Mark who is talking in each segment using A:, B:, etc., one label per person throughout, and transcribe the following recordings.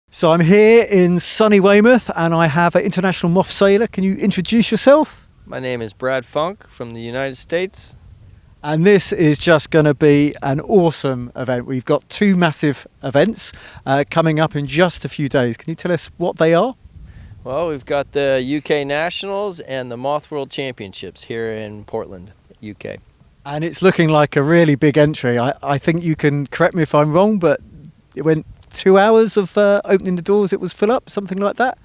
A: So I'm here in sunny Weymouth and I have an international moth sailor. Can you introduce yourself?
B: My name is Brad Funk from the United States.
A: And this is just going to be an awesome event. We've got two massive events coming up in just a few days. Can you tell us what they are?
B: Well, we've got the UK Nationals and the Moth World Championships here in Portland, UK.
A: And it's looking like a really big entry. I think you can correct me if I'm wrong, but it went 2 hours of opening the doors, it was full up, something like that?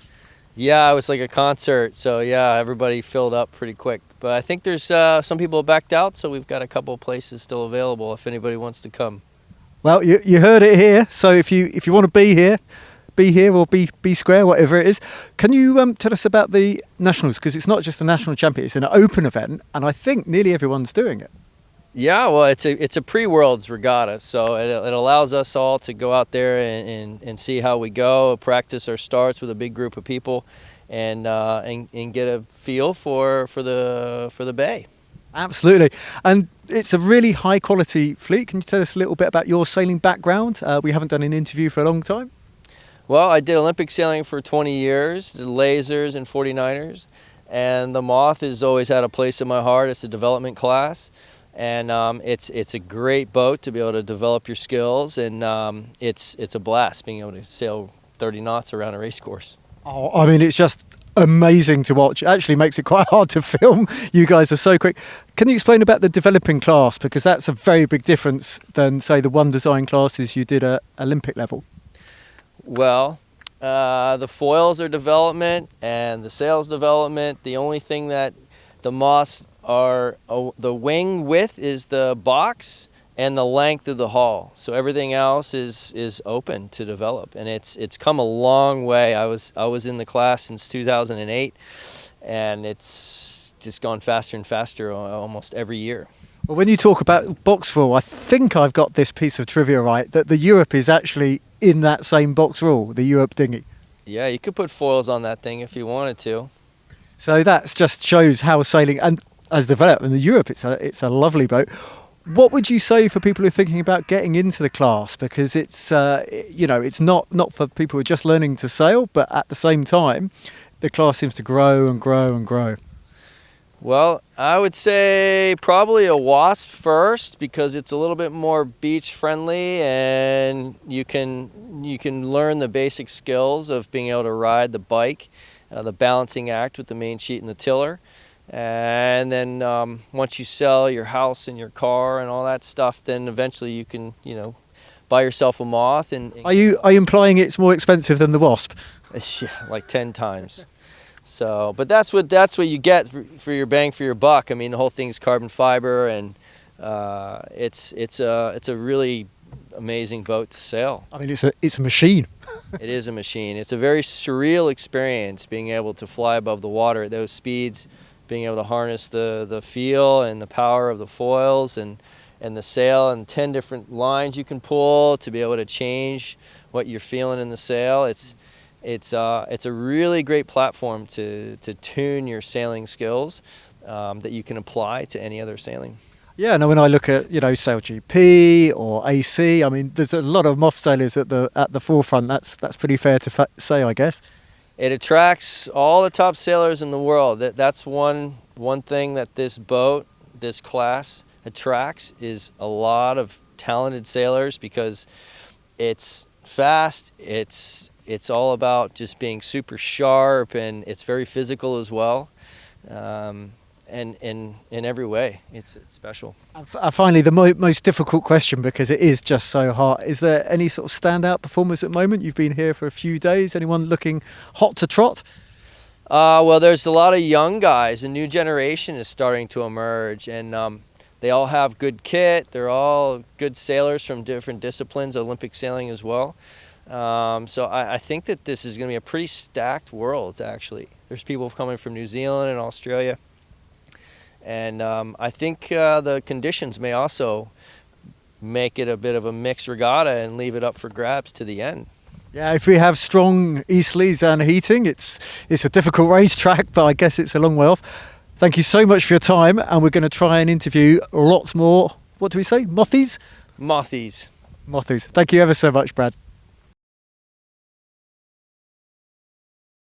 B: Yeah, it was like a concert, so yeah, everybody filled up pretty quick. But I think there's some people backed out, so we've got a couple of places still available if anybody wants to come.
A: Well, you heard it here, so if you want to be here or be square, whatever it is. Can you tell us about the Nationals? Because it's not just a national champion, it's an open event, and I think nearly everyone's doing it.
B: Yeah, well, it's a pre-Worlds regatta, so it allows us all to go out there and see how we go, practice our starts with a big group of people, and get a feel for the bay.
A: Absolutely, and it's a really high quality fleet. Can you tell us a little bit about your sailing background? We haven't done an interview for a long time.
B: Well, I did Olympic sailing for 20 years, the lasers and 49ers, and the Moth has always had a place in my heart. It's a development class. And it's a great boat to be able to develop your skills, and it's a blast being able to sail 30 knots around a race course.
A: Oh, I mean, it's just amazing to watch. It actually makes it quite hard to film. You guys are so quick. Can you explain about the developing class? Because that's a very big difference than, say, the one design classes you did at Olympic level.
B: Well, the foils are development and the sails development. The only thing that the Moths are the wing width is the box and the length of the hull, so everything else is open to develop, and it's come a long way. I was in the class since 2008, and it's just gone faster and faster almost every year.
A: Well, when you talk about box rule, I think I've got this piece of trivia right, that the Europe is actually in that same box rule, the Europe dinghy.
B: Yeah, you could put foils on that thing if you wanted to.
A: So that just shows how sailing has developed. In the Europe, it's a lovely boat. What would you say for people who are thinking about getting into the class? Because it's it's not for people who are just learning to sail, but at the same time, the class seems to grow and grow and grow.
B: Well, I would say probably a Wasp first, because it's a little bit more beach friendly, and you can learn the basic skills of being able to ride the bike, the balancing act with the main sheet and the tiller. And then once you sell your house and your car and all that stuff, then eventually you can, buy yourself a Moth.
A: Are you implying it's more expensive than the Wasp?
B: Yeah, like 10 times. So, but that's what you get for your bang for your buck. I mean, the whole thing's carbon fiber, and it's a really amazing boat to sail.
A: I mean, it's a machine.
B: It is a machine. It's a very surreal experience being able to fly above the water at those speeds, being able to harness the feel and the power of the foils and the sail, and 10 different lines you can pull to be able to change what you're feeling in the sail. It's a really great platform to tune your sailing skills that you can apply to any other sailing.
A: Yeah, and when I look at Sail GP or AC, I mean, there's a lot of Moth sailors at the forefront. That's pretty fair to say, I guess.
B: It attracts all the top sailors in the world. That's one thing that this boat, this class, attracts, is a lot of talented sailors, because it's fast, it's all about just being super sharp, and it's very physical as well. And in every way, it's special.
A: Finally, the most difficult question, because it is just so hot. Is there any sort of standout performers at the moment? You've been here for a few days. Anyone looking hot to trot?
B: Well, there's a lot of young guys. A new generation is starting to emerge, and they all have good kit. They're all good sailors from different disciplines, Olympic sailing as well. So I think that this is going to be a pretty stacked world, actually. There's people coming from New Zealand and Australia. And I think the conditions may also make it a bit of a mixed regatta and leave it up for grabs to the end.
A: Yeah, if we have strong easterlies and heating, it's a difficult racetrack, but I guess it's a long way off. Thank you so much for your time, and we're going to try and interview lots more, what do we say, Mothies?
B: Mothies.
A: Mothies. Thank you ever so much, Brad.